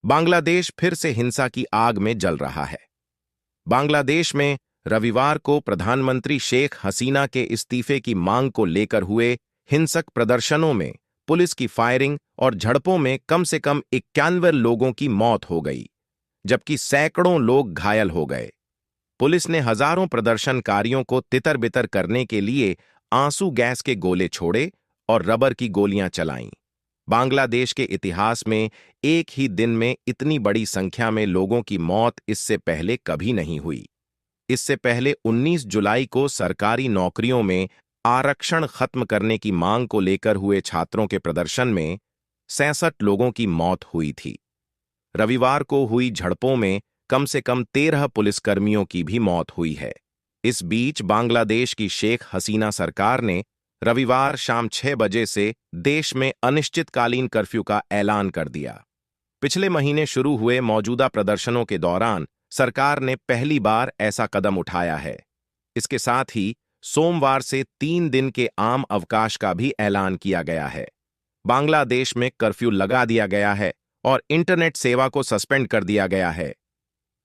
बांग्लादेश फिर से हिंसा की आग में जल रहा है। बांग्लादेश में रविवार को प्रधानमंत्री शेख हसीना के इस्तीफे की मांग को लेकर हुए हिंसक प्रदर्शनों में पुलिस की फायरिंग और झड़पों में कम से कम 91 लोगों की मौत हो गई, जबकि सैकड़ों लोग घायल हो गए। पुलिस ने हजारों प्रदर्शनकारियों को तितर-बितर करने के लिए आंसू गैस के गोले छोड़े और रबर की गोलियां चलाईं। बांग्लादेश के इतिहास में एक ही दिन में इतनी बड़ी संख्या में लोगों की मौत इससे पहले कभी नहीं हुई। इससे पहले 19 जुलाई को सरकारी नौकरियों में आरक्षण खत्म करने की मांग को लेकर हुए छात्रों के प्रदर्शन में 66 लोगों की मौत हुई थी। रविवार को हुई झड़पों में कम से कम 13 पुलिसकर्मियों की भी मौत हुई है। इस बीच बांग्लादेश की शेख हसीना सरकार ने रविवार शाम 6 बजे से देश में अनिश्चितकालीन कर्फ्यू का ऐलान कर दिया। पिछले महीने शुरू हुए मौजूदा प्रदर्शनों के दौरान सरकार ने पहली बार ऐसा कदम उठाया है। इसके साथ ही सोमवार से 3 दिन के आम अवकाश का भी ऐलान किया गया है। बांग्लादेश में कर्फ्यू लगा दिया गया है और इंटरनेट सेवा को सस्पेंड कर दिया गया है।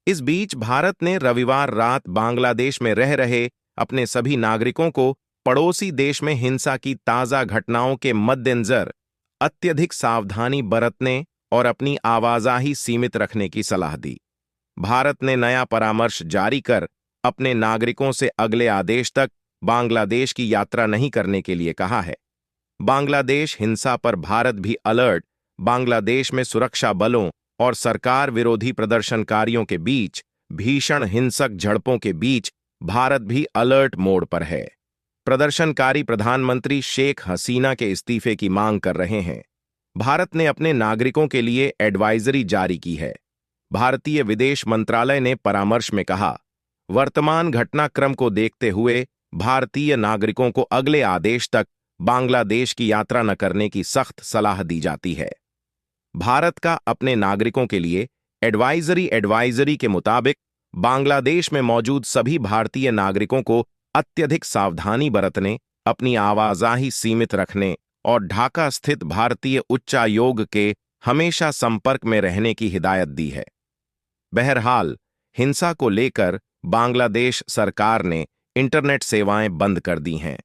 इस बीच भारत ने रविवार रात बांग्लादेश में रह रहे अपने सभी नागरिकों को पड़ोसी देश में हिंसा की ताजा घटनाओं के मद्देनजर अत्यधिक सावधानी बरतने और अपनी आवाजाही सीमित रखने की सलाह दी। भारत ने नया परामर्श जारी कर अपने नागरिकों से अगले आदेश तक बांग्लादेश की यात्रा नहीं करने के लिए कहा है। बांग्लादेश हिंसा पर भारत भी अलर्ट। बांग्लादेश में सुरक्षा बलों और सरकार विरोधी प्रदर्शनकारियों के बीच भीषण हिंसक झड़पों के बीच भारत भी अलर्ट मोड पर है। प्रदर्शनकारी प्रधानमंत्री शेख हसीना के इस्तीफे की मांग कर रहे हैं। भारत ने अपने नागरिकों के लिए एडवाइजरी जारी की है। भारतीय विदेश मंत्रालय ने परामर्श में कहा, वर्तमान घटनाक्रम को देखते हुए भारतीय नागरिकों को अगले आदेश तक बांग्लादेश की यात्रा न करने की सख्त सलाह दी जाती है। भारत का अपने नागरिकों के लिए एडवाइजरी के मुताबिक बांग्लादेश में मौजूद सभी भारतीय नागरिकों को अत्यधिक सावधानी बरतने, अपनी आवाजाही सीमित रखने और ढाका स्थित भारतीय उच्चायोग के हमेशा संपर्क में रहने की हिदायत दी है। बहरहाल, हिंसा को लेकर बांग्लादेश सरकार ने इंटरनेट सेवाएं बंद कर दी हैं।